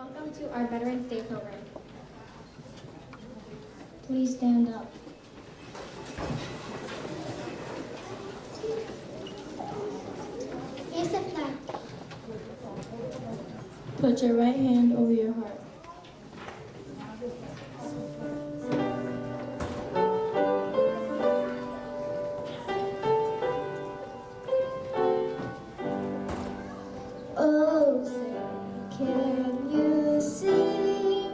Welcome to our Veterans Day program. Please stand up. Raise the flag. Put your right hand over your heart. Oh, say, can you see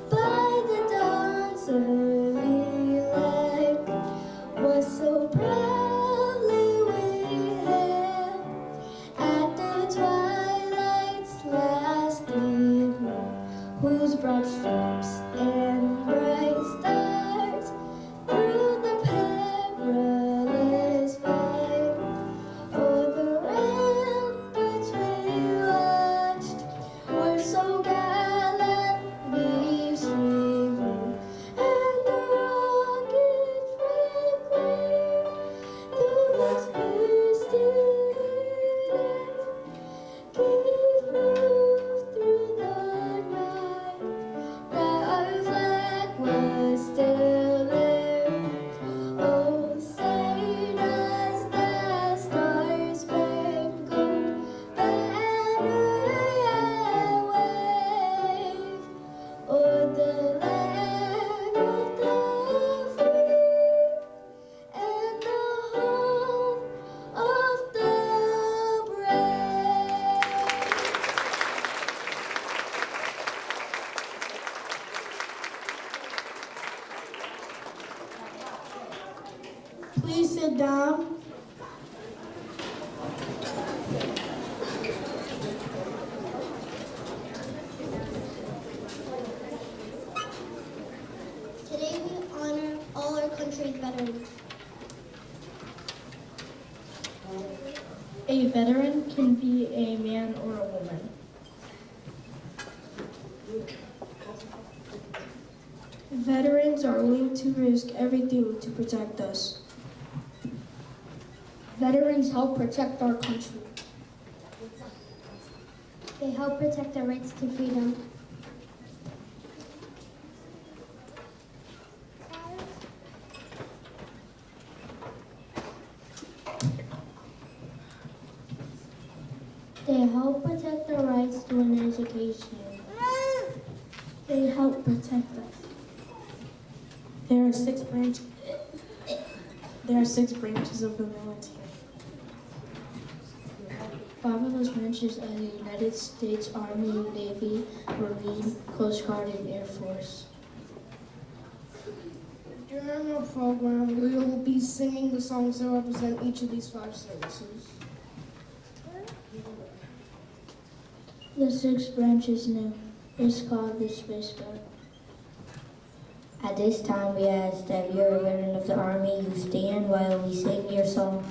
by the dawn's early light what so proudly we hailed at the twilight's last gleaming, whose broad stripes and bright stars through the perilous fight o'er the ramparts we watched were so gallantly streaming, and the rockets red glare through those bursting air gave proof through the night that our flag was still there. Oh, say does the star-spangled banner yet wave o'er the land of the free and the home of the brave? Please sit down. Today we honor all our country's veterans. A veteran can be a man or a woman. Veterans are willing to risk everything to protect us. Veterans help protect our country. They help protect our rights to freedom. They help protect our rights to an education. They help protect us. There are six branches of the military. 5 of those branches are the United States Army, Navy, Marine, Coast Guard, and Air Force. During our program, we will be singing the songs that represent each of these 5 services. The 6th branch is new. It's called the Space Guard. At this time, we ask that you're a veteran of the Army, you stand while we sing your song.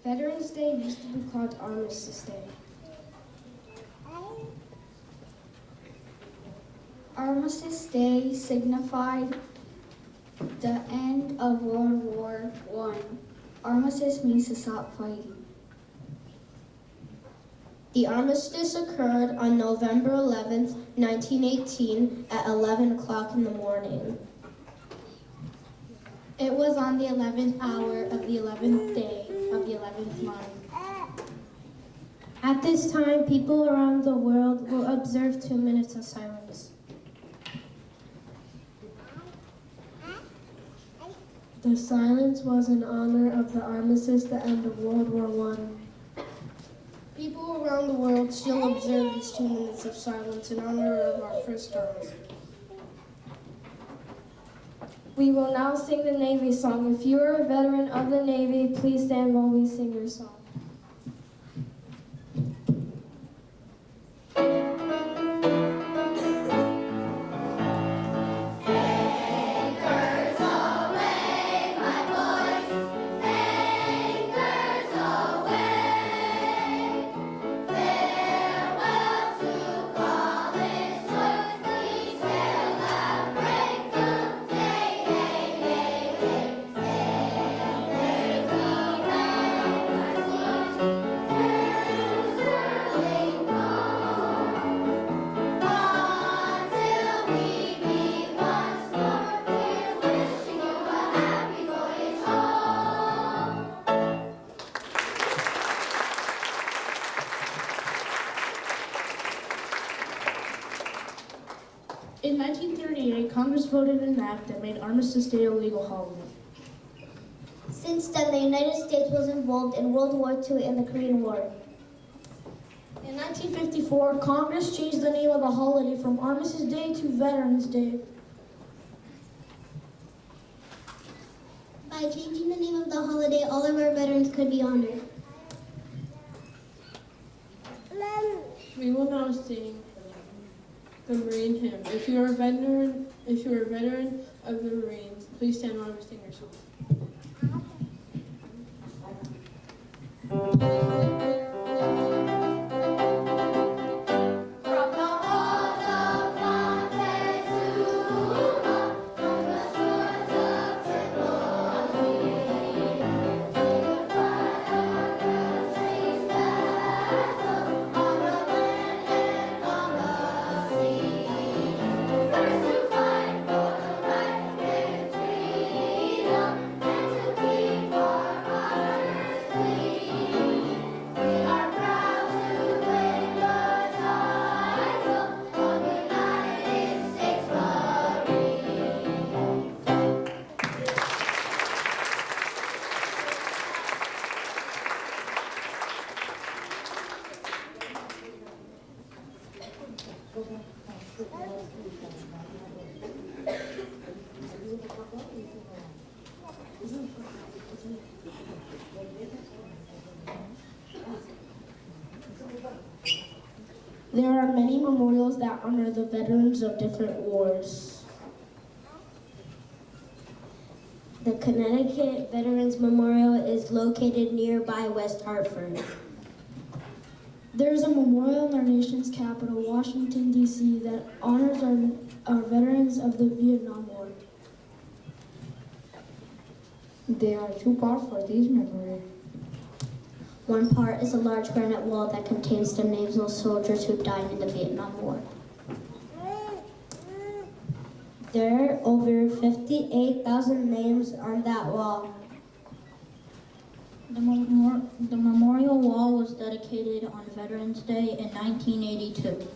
Veterans Day used to be called Armistice Day. Armistice Day signified the end of World War I. Armistice means to stop fighting. The armistice occurred on November 11th, 1918 at 11 o'clock in the morning. It was on the 11th hour of the 11th day of the 11th month. At this time, people around the world will observe 2 minutes of silence. The silence was in honor of the armistice, the end of World War I. People around the world still observe these 2 minutes of silence in honor of our first arms. We will now sing the Navy song. If you are a veteran of the Navy, please stand while we sing your song. In 1938, Congress voted an act that made Armistice Day a legal holiday. Since then, the United States was involved in World War II and the Korean War. In 1954, Congress changed the name of the holiday from Armistice Day to Veterans Day. By changing the name of the holiday, all of our veterans could be honored. We will now sing the Marine hymn. If you are a veteran of the Marines, please stand while we sing your song. There are many memorials that honor the veterans of different wars. The Connecticut Veterans Memorial is located nearby West Hartford. There is a memorial in our nation's capital, Washington, D.C., that honors our veterans of the Vietnam War. There are 2 parts for these memories. One part is a large granite wall that contains the names of soldiers who died in the Vietnam War. There are over 58,000 names on that wall. The memorial wall was dedicated on Veterans Day in 1982.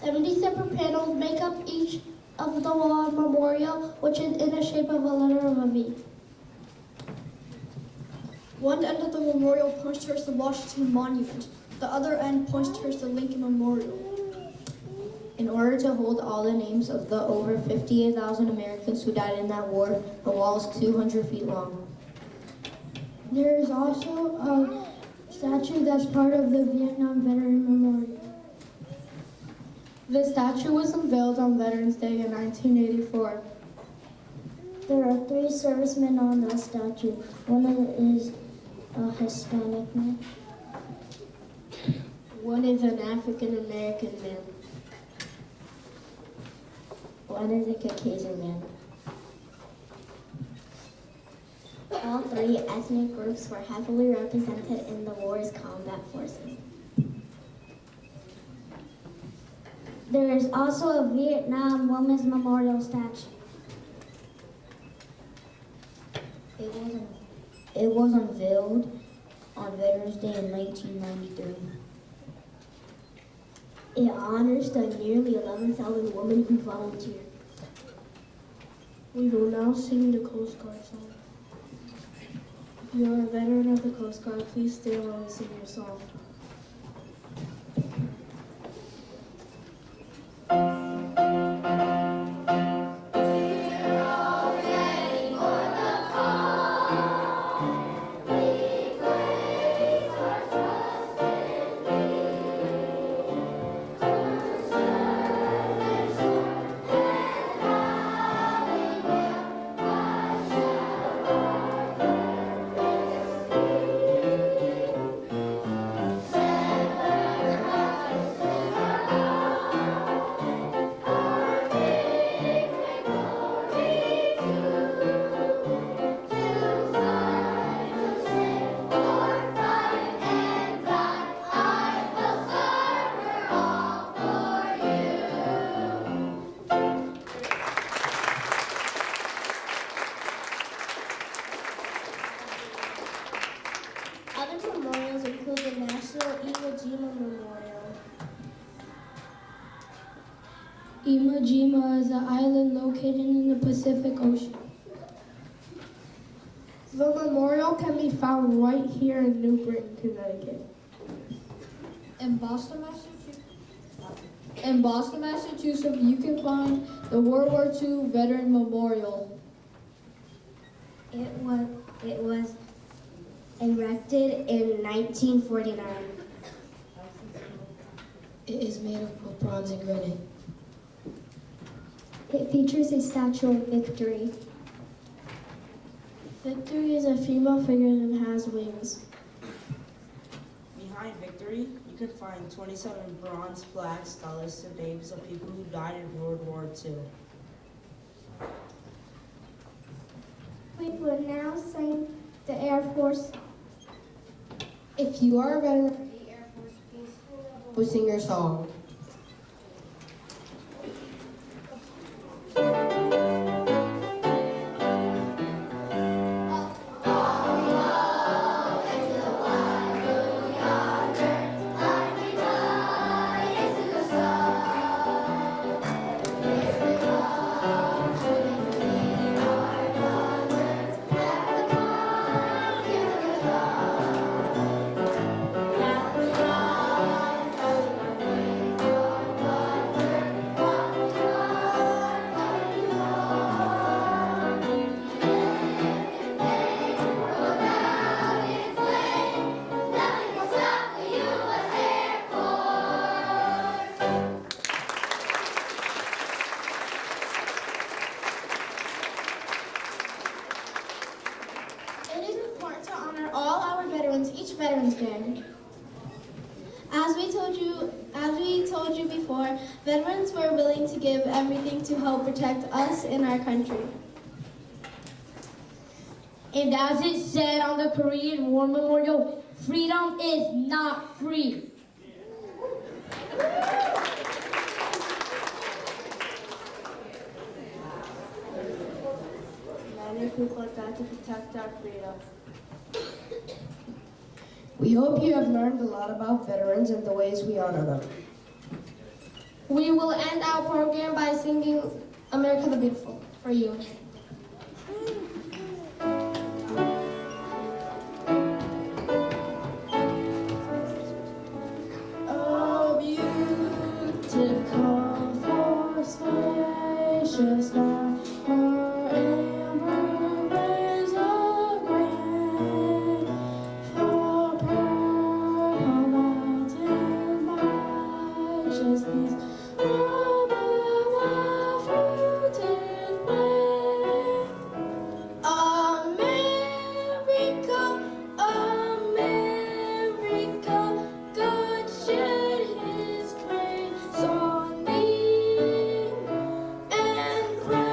70 separate panels make up each of the wall memorial, which is in the shape of a letter of a V. One end of the memorial points towards the Washington Monument. The other end points towards the Lincoln Memorial. In order to hold all the names of the over 58,000 Americans who died in that war, the wall is 200 feet long. There is also a statue that's part of the Vietnam Veteran Memorial. The statue was unveiled on Veterans Day in 1984. There are 3 servicemen on the statue. One of them is a Hispanic man. One is an African American man. One is a Caucasian man. All 3 ethnic groups were heavily represented in the war's combat forces. There is also a Vietnam Women's Memorial statue. It was unveiled on Veterans Day in 1993. It honors the nearly 11,000 women who volunteered. We will now sing the Coast Guard song. If you are a veteran of the Coast Guard, please stand while we sing your song. Other memorials include the National Iwo Jima Memorial. Iwo Jima is an island located in the Pacific Ocean. The memorial can be found right here in New Britain, Connecticut. In Boston, Massachusetts, you can find the World War II Veteran Memorial. It was erected in 1949. It is made of bronze and granite. It features a statue of Victory. Victory is a female figure that has wings. Behind Victory, you can find 27 bronze plaques that list the names of people who died in World War II. We will now sing the Air Force. If you are a veteran of the Air Force, please we'll sing your song. It is important to honor all our veterans each Veterans Day. As we told you before, veterans were willing to give everything to help protect us and our country. And as it said on the Korean War Memorial, freedom is not free. Many people died to protect our freedom. We hope you have learned a lot about veterans and the ways we honor them. We will end our program by singing America the Beautiful for you. Oh, beautiful for spacious God, for amber waves of grain, for purple mountain majesties, above the fruited plain. America, America, God shed His grace on thee and crowned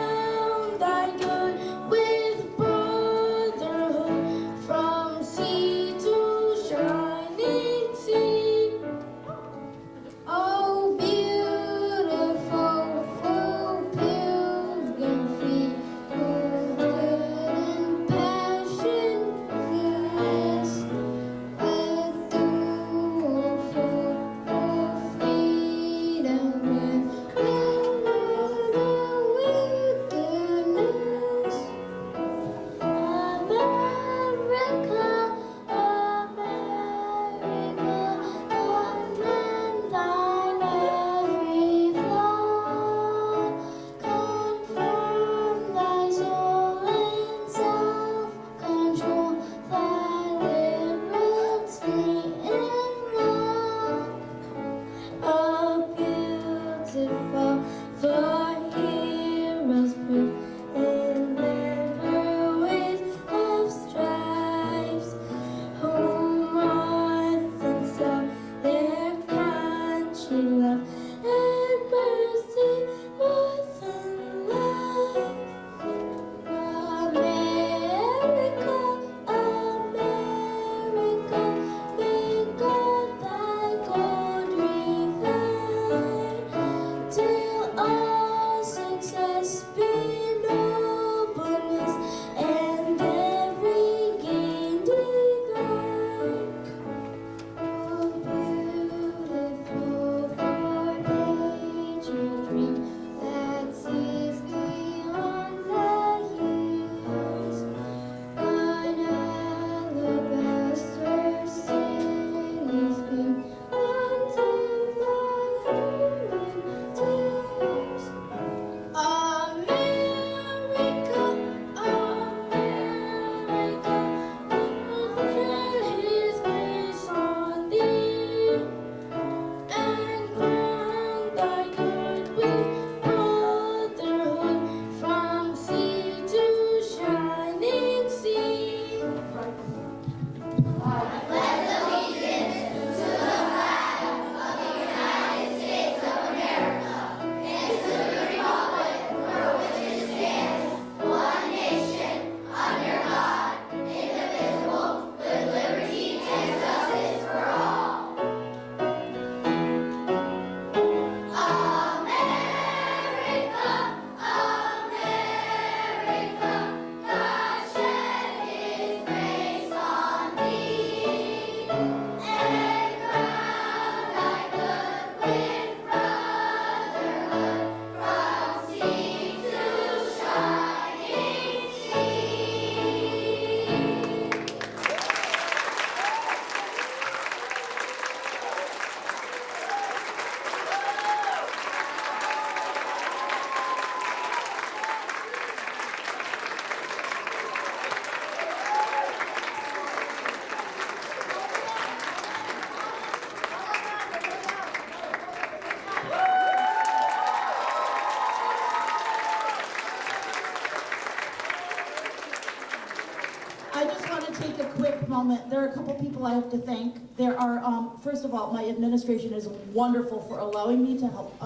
moment, there are a couple people I have to thank. There are, first of all, my administration is wonderful for allowing me to help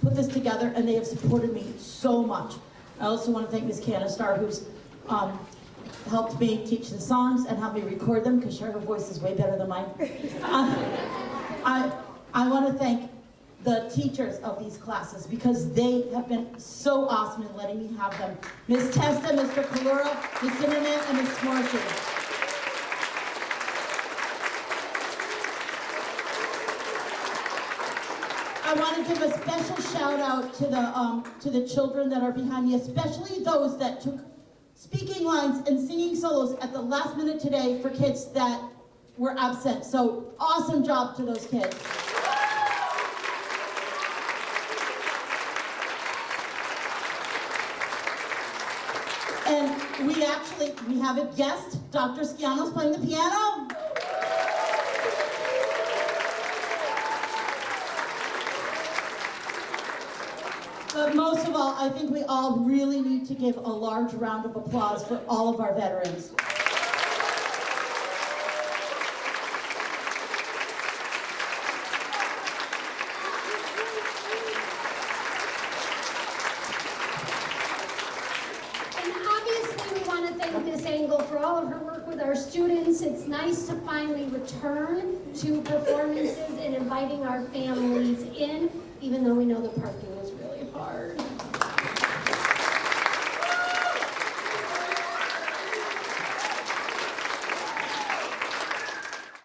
put this together, and they have supported me so much. I also want to thank Ms. Canistar, who's helped me teach the songs and helped me record them, because her voice is way better than mine. I want to thank the teachers of these classes, because they have been so awesome in letting me have them. Ms. Testa, Mr. Kalura, Ms. Zimmerman, and Ms. Morrissey. I want to give a special shout out to the children that are behind me, especially those that took speaking lines and singing solos at the last minute today for kids that were absent. So awesome job to those kids. And we have a guest. Dr. Schiano's playing the piano. But most of all, I think we all really need to give a large round of applause for all of our veterans. Ms. Engel for all of her work with our students. It's nice to finally return to performances and inviting our families in, even though we know the parking